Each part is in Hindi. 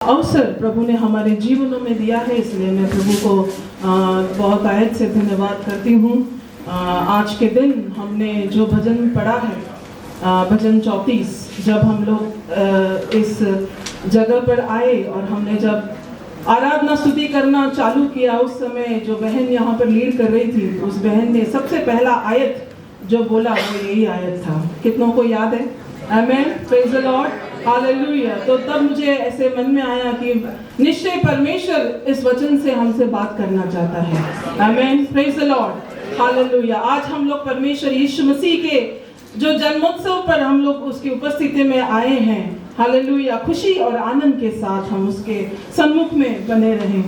अवसर प्रभु ने हमारे जीवनों में दिया है, इसलिए मैं प्रभु को बहुत आयत से धन्यवाद करती हूँ। आज के दिन हमने जो भजन पढ़ा है, भजन 34, जब हम लोग इस जगह पर आए और हमने जब आराधना स्तुति करना चालू किया, उस समय जो बहन यहाँ पर लीड कर रही थी, उस बहन ने सबसे पहला आयत जो बोला वो यही आयत था। कितनों को याद है? आमेन, प्रेज द लॉर्ड, हालेलुया। तो तब मुझे ऐसे मन में आया कि निश्चय परमेश्वर इस वचन से हमसे बात करना चाहता है। आमेन, प्रेज द लॉर्ड, हालेलुया। आज हम लोग परमेश्वर यीशु मसीह के जो जन्मोत्सव पर हम लोग उसकी उपस्थिति में आए हैं, हालेलुया। खुशी और आनंद के साथ हम उसके सन्मुख में बने रहें।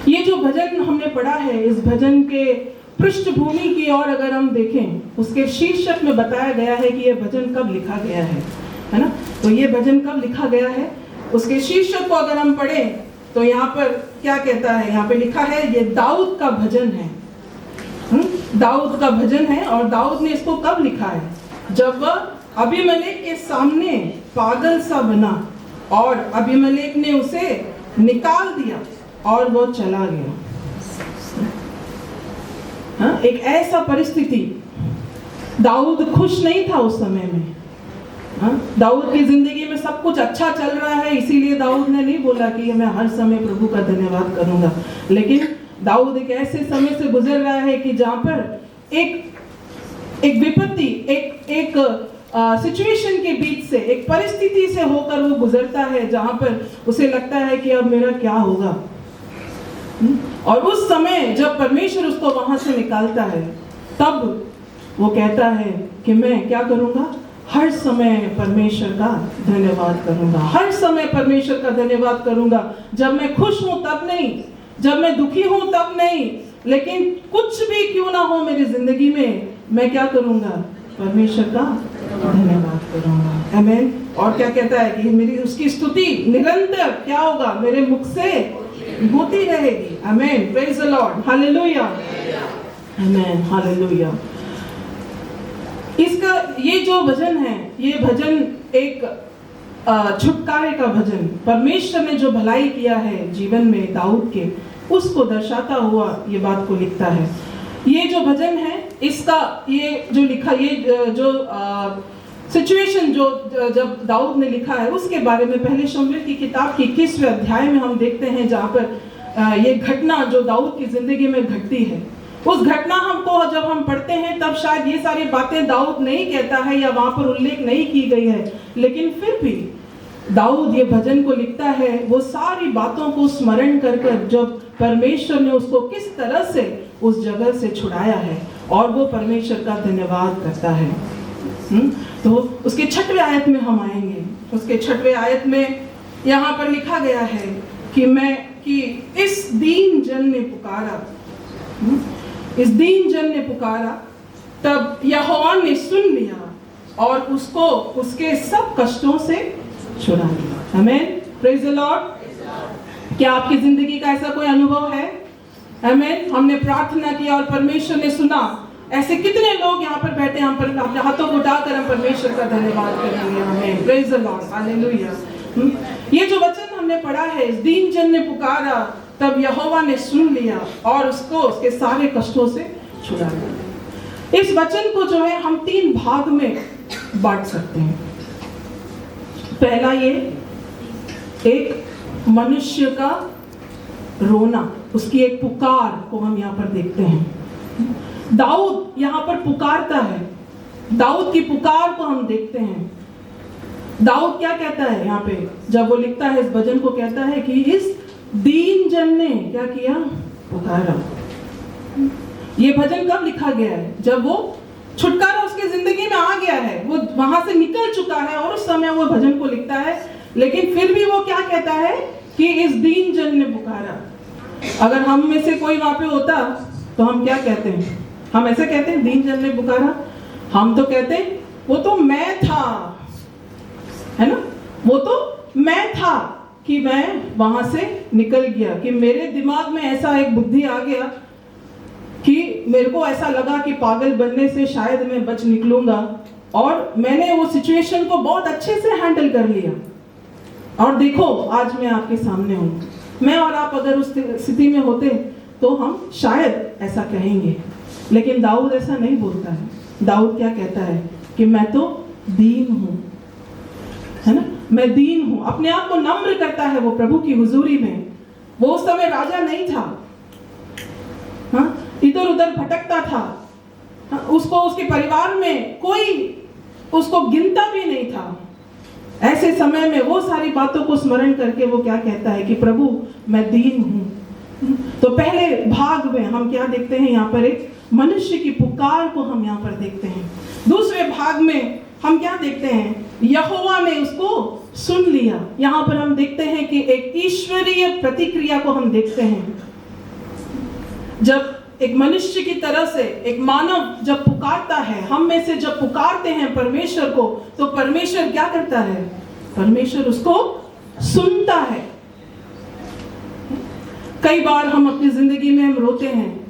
ये जो भजन हमने पढ़ा है, इस भजन के पृष्ठभूमि की ओर अगर हम देखें, उसके शीर्षक में बताया गया है कि यह भजन कब लिखा गया है ना? तो ये भजन कब लिखा गया है, उसके शीर्षक को अगर हम पढ़ें तो यहाँ पर क्या कहता है? यहाँ पे लिखा है ये दाऊद का भजन है। दाऊद का भजन है। और दाऊद ने इसको कब लिखा है? जब वह अबीमेलेक के सामने पागल सा बना और अबीमेलेक ने उसे निकाल दिया और वो चला गया। एक ऐसा परिस्थिति, दाऊद खुश नहीं था उस समय में। दाऊद की जिंदगी में सब कुछ अच्छा चल रहा है, इसीलिए दाऊद ने नहीं बोला कि मैं हर समय प्रभु का धन्यवाद करूंगा। लेकिन दाऊद एक ऐसे समय से गुजर रहा है कि जहां पर एक विपत्ति, एक सिचुएशन के बीच से, एक परिस्थिति से होकर वो गुजरता है, जहां पर उसे लगता है कि अब मेरा क्या होगा। और उस समय जब परमेश्वर उसको वहां से निकालता है, तब वो कहता है कि मैं क्या करूंगा? हर समय परमेश्वर का धन्यवाद करूंगा, हर समय परमेश्वर का धन्यवाद करूंगा। जब मैं खुश हूं तब नहीं, जब मैं दुखी हूं तब नहीं, लेकिन कुछ भी क्यों ना हो मेरी जिंदगी में, मैं क्या करूंगा? परमेश्वर का धन्यवाद करूंगा। आमीन। और क्या कहता है कि मेरी उसकी स्तुति निरंतर क्या होगा? मेरे मुख से होती रहेगी। आमीन, प्रेज द लॉर्ड, हालेलुया, आमीन, हालेलुया। इसका ये जो भजन है, ये भजन एक छुटकारे का भजन, परमेश्वर ने जो भलाई किया है जीवन में दाऊद के, उसको दर्शाता हुआ ये बात को लिखता है। ये जो भजन है, इसका ये जो लिखा, ये जो सिचुएशन जो जब दाऊद ने लिखा है, उसके बारे में पहले शमूएल की किताब के 21वें अध्याय में हम देखते हैं, जहाँ पर ये घटना जो दाऊद की जिंदगी में घटती है, उस घटना हमको जब हम पढ़ते हैं तब शायद ये सारी बातें दाऊद नहीं कहता है या वहां पर उल्लेख नहीं की गई है, लेकिन फिर भी दाऊद ये भजन को लिखता है वो सारी बातों को स्मरण कर कर, जब परमेश्वर ने उसको किस तरह से उस जगह से छुड़ाया है, और वो परमेश्वर का धन्यवाद करता है। तो उसके 6वें आयत में हम आएंगे। उसके 6वें आयत में यहाँ पर लिखा गया है कि इस दीन जन ने पुकारा, इस दीन जन ने पुकारा, तब यहोवा ने सुन लिया और उसको उसके सब कष्टों से छुड़ा लिया। आमीन, प्रेज द लॉर्ड। क्या आपकी जिंदगी का ऐसा कोई अनुभव है? आमीन। हमने प्रार्थना की और परमेश्वर ने सुना। ऐसे कितने लोग यहाँ पर बैठे, हम पर अपने हाथों को उठाकर हम परमेश्वर का धन्यवाद करेंगे। आमीन, प्रेज द लॉर्ड, हालेलुया। ये जो वचन हमने पढ़ा है, इस दीन जन ने पुकारा तब यहोवा ने सुन लिया और उसको उसके सारे कष्टों से छुड़ा लिया। इस वचन को जो है हम 3 भाग में बांट सकते हैं। पहला, ये एक मनुष्य का रोना, उसकी एक पुकार को हम यहाँ पर देखते हैं। दाऊद यहाँ पर पुकारता है, दाऊद की पुकार को हम देखते हैं। दाऊद क्या कहता है यहाँ पे, जब वो लिखता है इस भजन को, कहता है कि इस दीन जन ने क्या किया? पुकारा। ये भजन कब लिखा गया है? जब वो छुटकारा उसकी जिंदगी में आ गया है, वो वहां से निकल चुका है और उस समय वो भजन को लिखता है। लेकिन फिर भी वो क्या कहता है कि इस दीन जन ने पुकारा। अगर हम में से कोई वहां पे होता तो हम क्या कहते हैं? हम ऐसे कहते हैं दीन जन ने पुकारा? हम तो कहते हैं वो तो मैं था, है ना, वो तो मैं था कि मैं वहां से निकल गया, कि मेरे दिमाग में ऐसा एक बुद्धि आ गया कि मेरे को ऐसा लगा कि पागल बनने से शायद मैं बच निकलूंगा, और मैंने वो सिचुएशन को बहुत अच्छे से हैंडल कर लिया। और देखो आज मैं आपके सामने हूँ। मैं और आप अगर उस स्थिति में होते तो हम शायद ऐसा कहेंगे, लेकिन दाऊद ऐसा नहीं बोलता है। दाऊद क्या कहता है कि मैं तो दीन हूँ, है ना, मैं दीन हूँ। अपने आप को नम्र करता है वो प्रभु की हुजूरी में। वो उस समय राजा नहीं था, हाँ, इधर उधर भटकता था, हाँ, उसको उसके परिवार में कोई उसको गिनता भी नहीं था। ऐसे समय में वो सारी बातों को स्मरण करके वो क्या कहता है कि प्रभु मैं दीन हूँ। तो पहले भाग में हम क्या देखते हैं, यहाँ पर एक मनुष्य की पुकार को हम यहाँ पर देखते हैं। दूसरे भाग में हम क्या देखते हैं, यहोवा ने उसको सुन लिया। यहाँ पर हम देखते हैं कि एक ईश्वरीय प्रतिक्रिया को हम देखते हैं। जब एक मनुष्य की तरह से एक मानव जब पुकारता है, हम में से जब पुकारते हैं परमेश्वर को, तो परमेश्वर क्या करता है, परमेश्वर उसको सुनता है। कई बार हम अपनी जिंदगी में हम रोते हैं,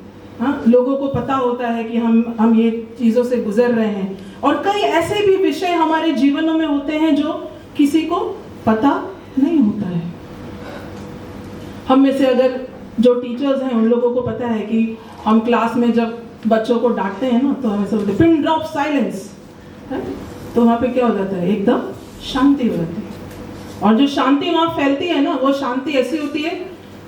हाँ, लोगों को पता होता है कि हम ये चीजों से गुजर रहे हैं, और कई ऐसे भी विषय हमारे जीवनों में होते हैं जो किसी को पता नहीं होता है। हम में से अगर जो टीचर्स हैं उन लोगों को पता है कि हम क्लास में जब बच्चों को डांटते हैं ना, तो हमें सब बोलते पिन ड्रॉप साइलेंस, तो वहाँ पे क्या हो जाता है, एकदम शांति हो जाती है। और जो शांति वहाँ फैलती है ना, वो शांति ऐसी होती है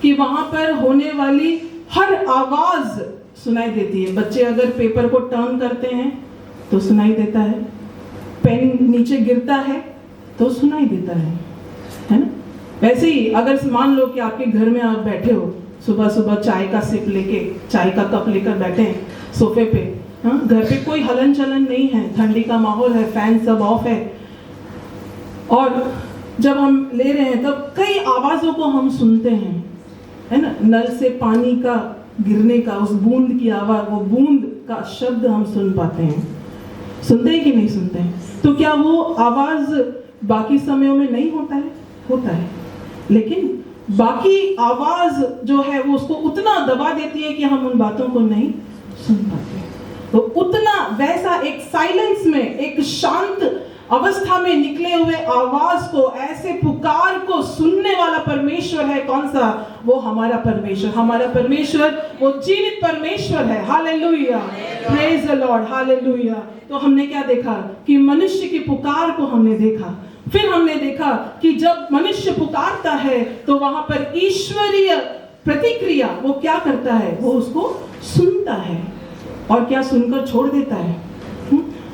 कि वहाँ पर होने वाली हर आवाज सुनाई देती है। बच्चे अगर पेपर को टर्न करते हैं तो सुनाई देता है, पेन नीचे गिरता है तो सुनाई देता है ना। वैसे ही अगर मान लो कि आपके घर में आप बैठे हो, सुबह सुबह चाय का सिप लेके, चाय का कप लेकर बैठे हैं सोफे पे, हाँ, घर पे कोई हलन चलन नहीं है, ठंडी का माहौल है, फैन सब ऑफ है, और जब हम ले रहे हैं तब कई आवाजों को हम सुनते हैं, है ना। नल से पानी का गिरने का, उस बूंद की आवाज, वो बूंद का शब्द हम सुन पाते हैं। सुनते हैं कि नहीं सुनते हैं? तो क्या वो आवाज बाकी समयों में नहीं होता है? होता है, लेकिन बाकी आवाज जो है वो उसको उतना दबा देती है कि हम उन बातों को नहीं सुन पाते। तो उतना वैसा एक साइलेंस में, एक शांत अवस्था में निकले हुए आवाज को, ऐसे पुकार को सुनने वाला परमेश्वर है कौन सा? वो हमारा परमेश्वर। हमारा परमेश्वर वो जीवित परमेश्वर है। Hallelujah, praise the Lord, hallelujah. तो हमने क्या देखा कि मनुष्य की पुकार को हमने देखा। फिर हमने देखा कि जब मनुष्य पुकारता है तो वहां पर ईश्वरीय प्रतिक्रिया वो क्या करता है, वो उसको सुनता है, और क्या सुनकर छोड़ देता है।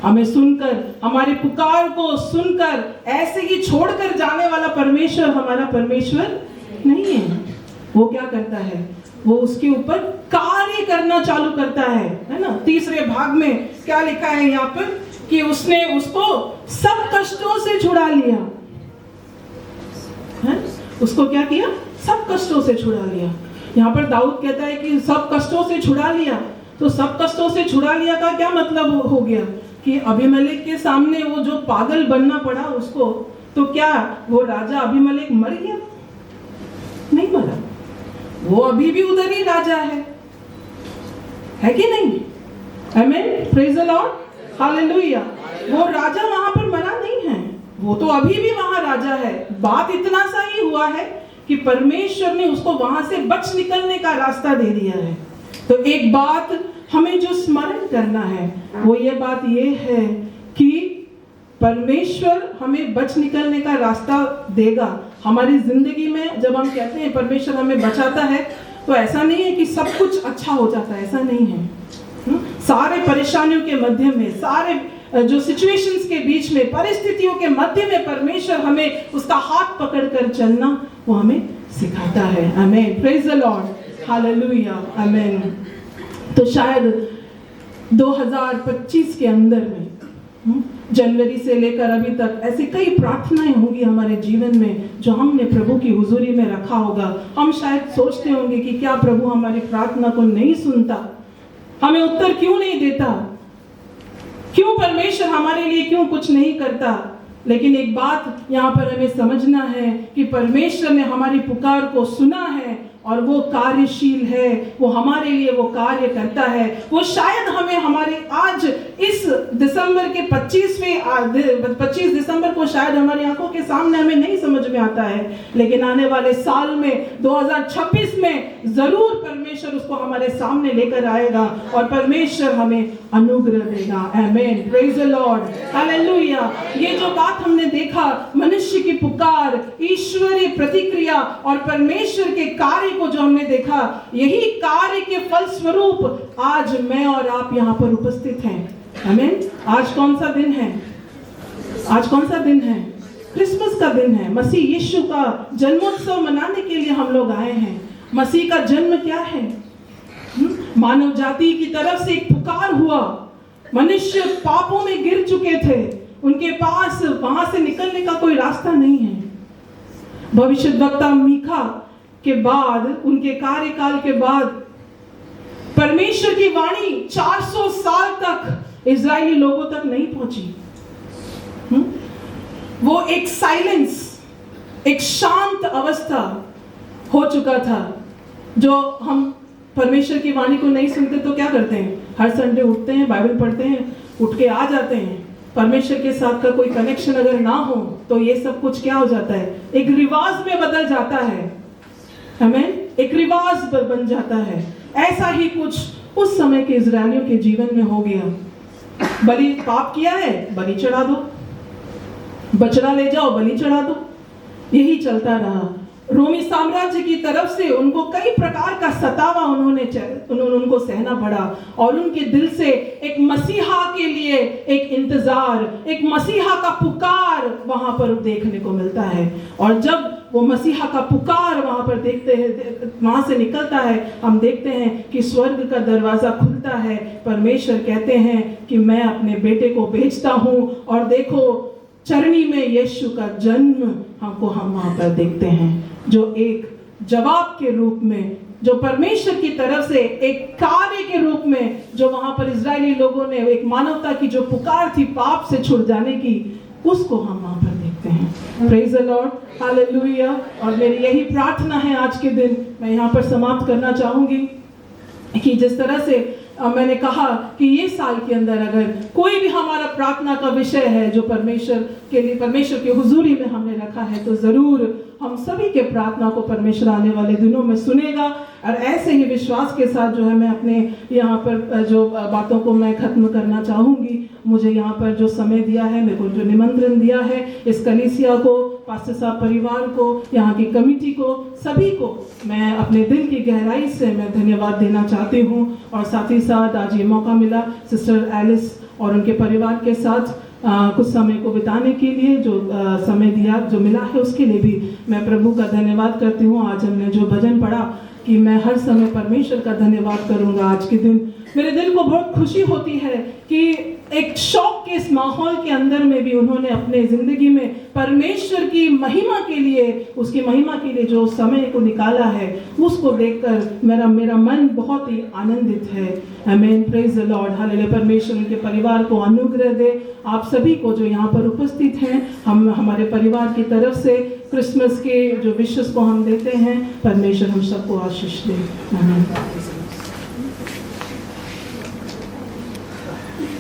हमें सुनकर, हमारी पुकार को सुनकर ऐसे ही छोड़कर जाने वाला परमेश्वर हमारा परमेश्वर नहीं है। वो क्या करता है, वो उसके ऊपर कार्य करना चालू करता है ना। तीसरे भाग में क्या लिखा है यहाँ पर कि उसने उसको सब कष्टों से छुड़ा लिया है? उसको क्या किया? सब कष्टों से छुड़ा लिया। यहाँ पर दाऊद कहता है कि सब कष्टों से छुड़ा लिया। तो सब कष्टों से छुड़ा लिया का क्या मतलब हो गया कि अबीमेलेक के सामने वो जो पागल बनना पड़ा उसको, तो क्या वो राजा अबीमेलेक मर गया? नहीं मरा, वो अभी भी उधर ही राजा है कि नहीं? आमीन, प्रेज द लॉर्ड, हालेलुया। वो राजा वहां पर मरा नहीं है, वो तो अभी भी वहां राजा है। बात इतना सा ही हुआ है कि परमेश्वर ने उसको वहां से बच निकलने का रास्ता दे दिया है। तो एक बात हमें जो स्मरण करना है वो ये बात ये है कि परमेश्वर हमें बच निकलने का रास्ता देगा हमारी जिंदगी में। जब हम कहते हैं परमेश्वर हमें बचाता है, तो ऐसा नहीं है कि सब कुछ अच्छा हो जाता है, ऐसा नहीं है। सारे परेशानियों के मध्य में, सारे जो सिचुएशंस के बीच में, परिस्थितियों के मध्य में परमेश्वर हमें उसका हाथ पकड़कर चलना वो हमें सिखाता है। आमीन, प्रेज द लॉर्ड, हालेलुया, आमीन। तो शायद 2025 के अंदर में जनवरी से लेकर अभी तक ऐसी कई प्रार्थनाएं होंगी हमारे जीवन में जो हमने प्रभु की हुजूरी में रखा होगा। हम शायद सोचते होंगे कि क्या प्रभु हमारी प्रार्थना को नहीं सुनता, हमें उत्तर क्यों नहीं देता, क्यों परमेश्वर हमारे लिए क्यों कुछ नहीं करता। लेकिन एक बात यहाँ पर हमें समझना है कि परमेश्वर ने हमारी पुकार को सुना है और वो कार्यशील है, वो हमारे लिए वो कार्य करता है। वो शायद हमें हमारे आज इस दिसंबर के 25 दिसंबर को शायद हमारी आंखों के सामने हमें नहीं समझ में आता है, लेकिन आने वाले साल में 2026 में जरूर परमेश्वर उसको हमारे सामने लेकर आएगा और परमेश्वर हमें अनुग्रह देगा। आमीन, प्रेज द लॉर्ड, हालेलुया। ये जो बात हमने देखा, मनुष्य की पुकार, ईश्वरीय प्रतिक्रिया और परमेश्वर के कार्य को जो हमने देखा, यही कार्य के फलस्वरूप आज मैं और आप यहाँ पर उपस्थित हैं। आमीन। आज कौन सा दिन है? आज कौन सा दिन है? क्रिसमस का दिन है। मसीह यीशु का जन्मोत्सव मनाने के लिए हम लोग आए हैं। मसीह का जन्म क्या है? मानव जाति की तरफ से एक पुकार हुआ। मनुष्य पापों में गिर चुके थे, उनके पास वहां से निकलने का कोई रास्ता नहीं है। भविष्यद्वक्ता मीका के बाद, उनके कार्यकाल के बाद परमेश्वर की वाणी 400 साल तक इजरायली लोगों तक नहीं पहुंची। वो एक साइलेंस, एक शांत अवस्था हो चुका था। जो हम परमेश्वर की वाणी को नहीं सुनते तो क्या करते हैं? हर संडे उठते हैं, बाइबल पढ़ते हैं, उठ के आ जाते हैं। परमेश्वर के साथ का कोई कनेक्शन अगर ना हो तो ये सब कुछ क्या हो जाता है? एक रिवाज में बदल जाता है। हमें एक रिवाज बन जाता है। ऐसा ही कुछ उस समय के इजरायलियों के जीवन में हो गया। बलि, पाप किया है, बलि चढ़ा दो, बछड़ा ले जाओ, बलि चढ़ा दो। यही चलता रहा। रोमी साम्राज्य की तरफ से उनको कई प्रकार का सतावा उनको सहना पड़ा और उनके दिल से एक मसीहा के लिए एक इंतजार, एक मसीहा का पुकार वहां पर देखने को मिलता है। और जब वो मसीहा का पुकार वहां पर देखते हैं, वहां से निकलता है, हम देखते हैं कि स्वर्ग का दरवाजा खुलता है। परमेश्वर कहते हैं कि मैं अपने बेटे को भेजता हूं और देखो चरनी में यीशु का जन्म हम वहां पर देखते हैं, जो एक जवाब के रूप में, जो परमेश्वर की तरफ से एक कार्य के रूप में, जो वहां पर इजरायली लोगों ने एक मानवता की जो पुकार थी पाप से छुट जाने की, उसको हम वहां पर देखते हैं। Praise the Lord, hallelujah. और मेरी यही प्रार्थना है आज के दिन, मैं यहाँ पर समाप्त करना चाहूंगी कि जिस तरह से मैंने कहा कि ये साल के अंदर अगर कोई भी हमारा प्रार्थना का विषय है जो परमेश्वर के लिए, परमेश्वर की हुजूरी में हमने रखा है, तो जरूर हम सभी के प्रार्थना को परमेश्वर आने वाले दिनों में सुनेगा। और ऐसे ही विश्वास के साथ जो है मैं अपने यहाँ पर जो बातों को मैं खत्म करना चाहूंगी। मुझे यहाँ पर जो समय दिया है, मेरे को जो निमंत्रण दिया है, इस कलीसिया को, पास्टर साहब परिवार को, यहाँ की कमिटी को, सभी को मैं अपने दिल की गहराई से मैं धन्यवाद देना चाहती हूँ। और साथ ही साथ आज ये मौका मिला सिस्टर एलिस और उनके परिवार के साथ कुछ समय को बिताने के लिए जो समय दिया, जो मिला है, उसके लिए भी मैं प्रभु का धन्यवाद करती हूँ। आज हमने जो भजन पढ़ा कि मैं हर समय परमेश्वर का धन्यवाद करूंगा। आज के दिन मेरे दिल को बहुत खुशी होती है कि एक शौक के इस माहौल के अंदर में भी उन्होंने अपने जिंदगी में परमेश्वर की महिमा के लिए, उसकी महिमा के लिए जो समय को निकाला है, उसको देखकर मेरा मन बहुत ही आनंदित है। आमीन, प्रेज द लॉर्ड, हालेलुया। परमेश्वर उनके परिवार को अनुग्रह दे। आप सभी को जो यहाँ पर उपस्थित हैं, हम हमारे परिवार की तरफ से क्रिसमस के जो विशेस को हम देते हैं, परमेश्वर हम सबको आशीष दे। आमीन।